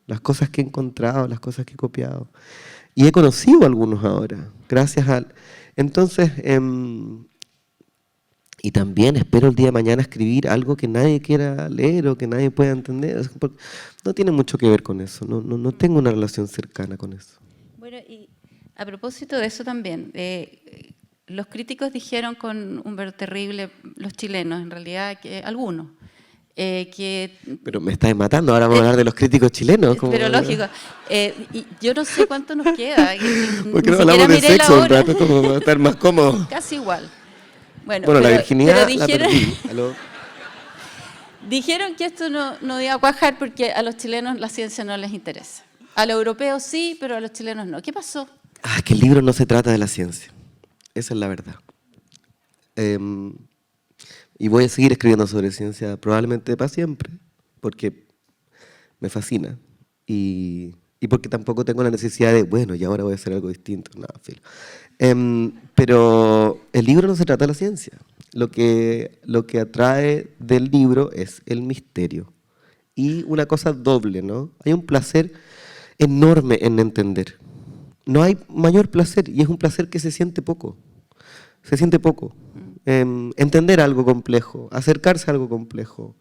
las cosas que he encontrado, las cosas que he copiado. Y he conocido algunos ahora, gracias al... Entonces... Y también espero el día de mañana escribir algo que nadie quiera leer o que nadie pueda entender. No tiene mucho que ver con eso, no tengo una relación cercana con eso. Bueno, y a propósito de eso también, los críticos dijeron con Un verdor terrible, los chilenos, en realidad, algunos, que... Pero me estás matando, ahora vamos a hablar de los críticos chilenos. Pero lógico, y yo no sé cuánto nos queda. Porque no hablamos de sexo un rato, como para estar más cómodo. Casi igual. Bueno, la virginidad dijeron, la perdí. Dijeron que esto no iba a cuajar porque a los chilenos la ciencia no les interesa. A los europeos sí, pero a los chilenos no. ¿Qué pasó? Que el libro no se trata de la ciencia. Esa es la verdad. Y voy a seguir escribiendo sobre ciencia probablemente para siempre, porque me fascina. Y Y porque tampoco tengo la necesidad de, bueno, y ahora voy a hacer algo distinto. No, filo. Pero el libro no se trata de la ciencia. Lo que atrae del libro es el misterio. Y una cosa doble, ¿no? Hay un placer enorme en entender. No hay mayor placer, y es un placer que se siente poco. Se siente poco. Entender algo complejo, acercarse a algo complejo,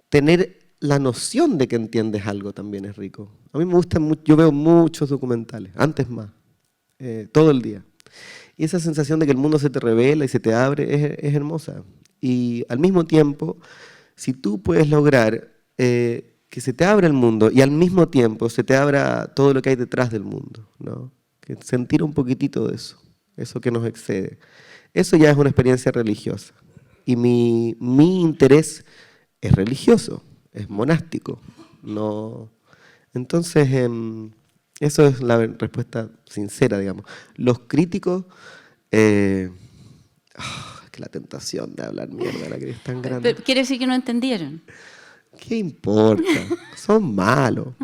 tener la noción de que entiendes algo también es rico. A mí me gusta mucho, yo veo muchos documentales, antes más, todo el día. Y esa sensación de que el mundo se te revela y se te abre es hermosa. Y al mismo tiempo, si tú puedes lograr que se te abra el mundo y al mismo tiempo se te abra todo lo que hay detrás del mundo, ¿no? Que sentir un poquitito de eso que nos excede. Eso ya es una experiencia religiosa. Y mi interés es religioso, es monástico. No. Entonces, eso es la respuesta sincera, digamos. Los críticos, es que la tentación de hablar mierda, la que es tan grande. Pero quiere decir que no entendieron. ¿Qué importa? Son malos.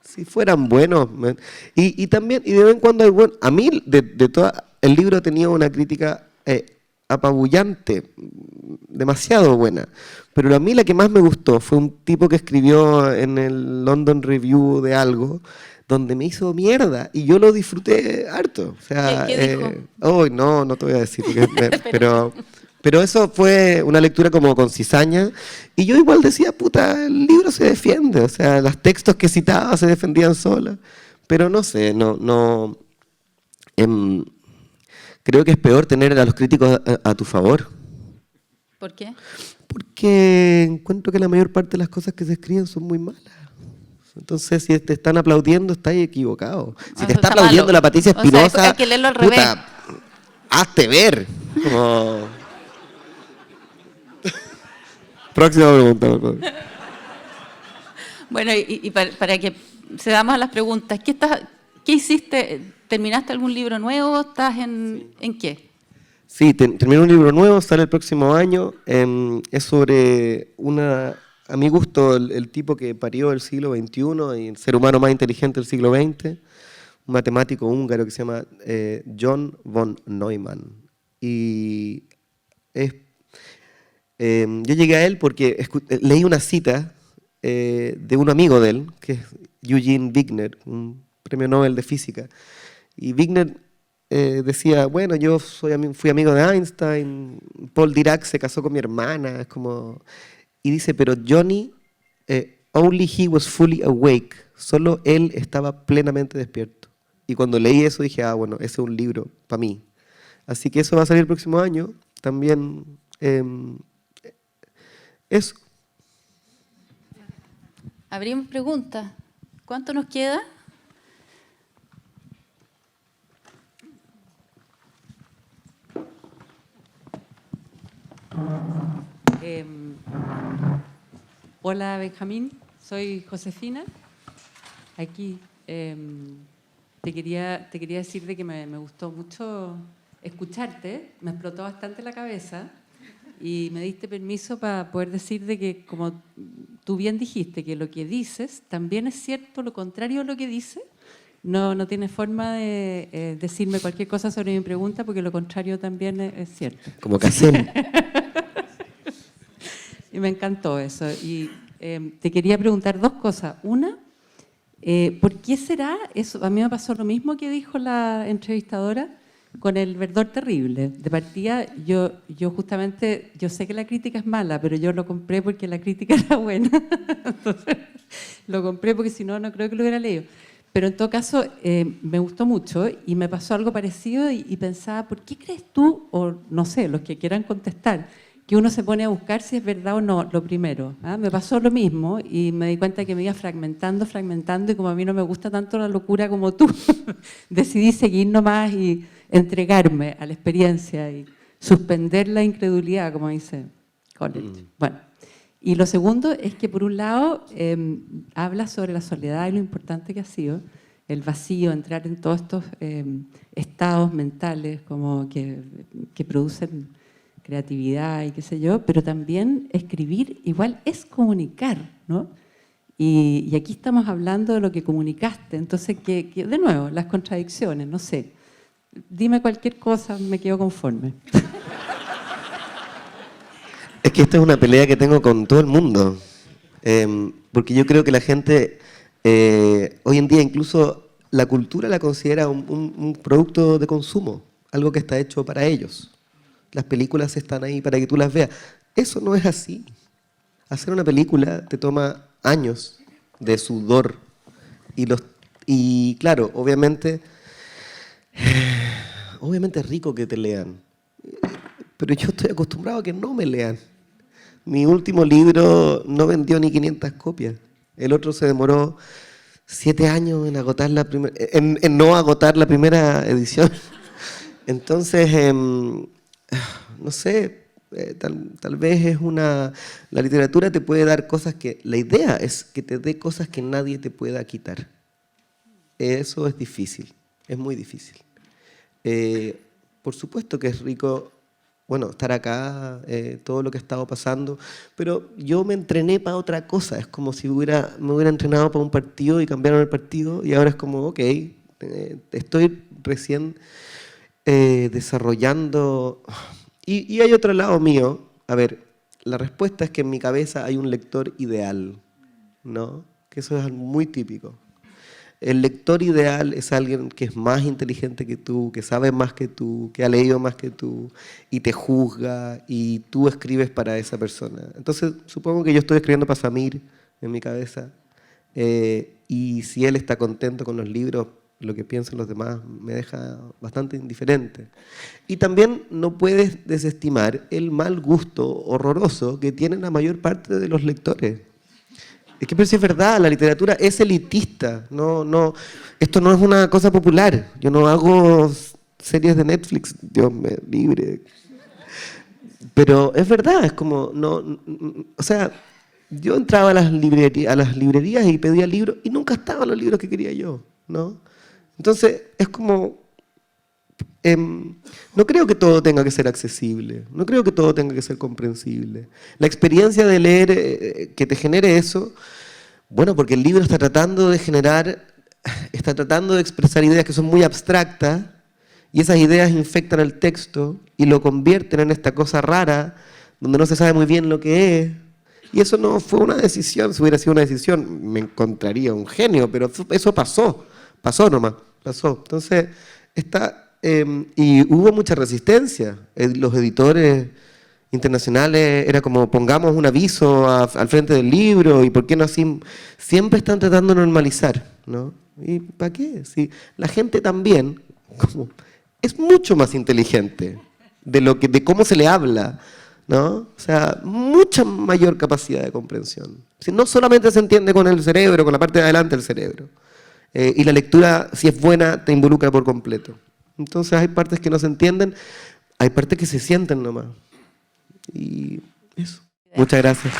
Si fueran buenos. Y también, y de vez en cuando hay buenos. A mí, el libro tenía una crítica apabullante, demasiado buena. Pero a mí la que más me gustó fue un tipo que escribió en el London Review de algo, donde me hizo mierda y yo lo disfruté harto. O sea, ¿Qué dijo? Oh, no te voy a decir, pero eso fue una lectura como con cizaña, y yo igual decía, puta, el libro se defiende, o sea, los textos que citaba se defendían solas, pero no sé, creo que es peor tener a los críticos a tu favor. ¿Por qué? Porque encuentro que la mayor parte de las cosas que se escriben son muy malas. Entonces, si te están aplaudiendo, estás equivocado. Si te está aplaudiendo malo. la Patricia Espinosa, O sea, hay que leerlo al revés. Hazte ver. Como... Próxima pregunta, por favor. Bueno, y para que cedamos a las preguntas, ¿qué hiciste? ¿Terminaste algún libro nuevo? ¿Estás en qué? Sí, terminé un libro nuevo, sale el próximo año. Es sobre a mi gusto, el tipo que parió el siglo XXI y el ser humano más inteligente del siglo XX, un matemático húngaro que se llama John von Neumann. Y yo llegué a él porque leí una cita de un amigo de él, que es Eugene Wigner, un premio Nobel de Física. Y Wigner decía, bueno, yo fui amigo de Einstein, Paul Dirac se casó con mi hermana, es como... Y dice, pero Johnny, only he was fully awake, solo él estaba plenamente despierto. Y cuando leí eso dije, bueno, ese es un libro para mí. Así que eso va a salir el próximo año, también eso. Abrimos preguntas. ¿Cuánto nos queda? Hola Benjamín, soy Josefina. Aquí te quería decir de que me gustó mucho escucharte, me explotó bastante la cabeza y me diste permiso para poder decir de que, como tú bien dijiste, que lo que dices también es cierto, lo contrario a lo que dices. No tiene forma de decirme cualquier cosa sobre mi pregunta porque lo contrario también es cierto. Como que hacen. Y me encantó eso. Y te quería preguntar dos cosas. Una, ¿por qué será eso? A mí me pasó lo mismo que dijo la entrevistadora con el verdor terrible. De partida, yo justamente, yo sé que la crítica es mala, pero yo lo compré porque la crítica era buena. Entonces, lo compré porque si no, no creo que lo hubiera leído. Pero en todo caso, me gustó mucho y me pasó algo parecido y pensaba, ¿por qué crees tú, o no sé, los que quieran contestar, que uno se pone a buscar si es verdad o no, lo primero? Me pasó lo mismo y me di cuenta que me iba fragmentando y como a mí no me gusta tanto la locura como tú, decidí seguir nomás y entregarme a la experiencia y suspender la incredulidad, como dice Coleridge. Bueno, y lo segundo es que por un lado habla sobre la soledad y lo importante que ha sido el vacío, entrar en todos estos estados mentales como que producen creatividad y qué sé yo, pero también escribir igual es comunicar, ¿no? Y aquí estamos hablando de lo que comunicaste, entonces, de nuevo, las contradicciones, no sé. Dime cualquier cosa, me quedo conforme. Es que esta es una pelea que tengo con todo el mundo, porque yo creo que la gente, hoy en día incluso la cultura la considera un producto de consumo, algo que está hecho para ellos. Las películas están ahí para que tú las veas. Eso no es así. Hacer una película te toma años de sudor. Y claro, obviamente es rico que te lean. Pero yo estoy acostumbrado a que no me lean. Mi último libro no vendió ni 500 copias. El otro se demoró 7 años en agotar en no agotar la primera edición. Entonces, no sé, tal vez la literatura te puede dar cosas que... La idea es que te dé cosas que nadie te pueda quitar. Eso es difícil, es muy difícil. Por supuesto que es rico, bueno, estar acá, todo lo que ha estado pasando, pero yo me entrené para otra cosa. Es como si me hubiera entrenado para un partido y cambiaron el partido y ahora es como, ok, estoy recién desarrollando... Y hay otro lado mío. A ver, la respuesta es que en mi cabeza hay un lector ideal, ¿no? Que eso es muy típico. El lector ideal es alguien que es más inteligente que tú, que sabe más que tú, que ha leído más que tú, y te juzga, y tú escribes para esa persona. Entonces, supongo que yo estoy escribiendo para Samir en mi cabeza, y si él está contento con los libros, lo que piensan los demás me deja bastante indiferente. Y también no puedes desestimar el mal gusto horroroso que tienen la mayor parte de los lectores. Es que pero si es verdad, la literatura es elitista. Esto no es una cosa popular. Yo no hago series de Netflix, Dios me libre. Pero es verdad, es como... o sea, yo entraba a las librerías y pedía libros y nunca estaban los libros que quería yo, ¿no? Entonces, es como... no creo que todo tenga que ser accesible, no creo que todo tenga que ser comprensible. La experiencia de leer que te genere eso, bueno, porque el libro está tratando de expresar ideas que son muy abstractas y esas ideas infectan el texto y lo convierten en esta cosa rara donde no se sabe muy bien lo que es. Y eso no fue una decisión. Si hubiera sido una decisión me encontraría un genio, pero eso pasó nomás, pasó. Entonces, y hubo mucha resistencia. Los editores internacionales era como pongamos un aviso al frente del libro y por qué no así. Siempre están tratando de normalizar, ¿no? ¿Y para qué? Si la gente también es mucho más inteligente de cómo se le habla, ¿no? O sea, mucha mayor capacidad de comprensión. Si no solamente se entiende con el cerebro, con la parte de adelante del cerebro. Y la lectura, si es buena, te involucra por completo. Entonces hay partes que no se entienden, hay partes que se sienten nomás. Y eso. Muchas gracias.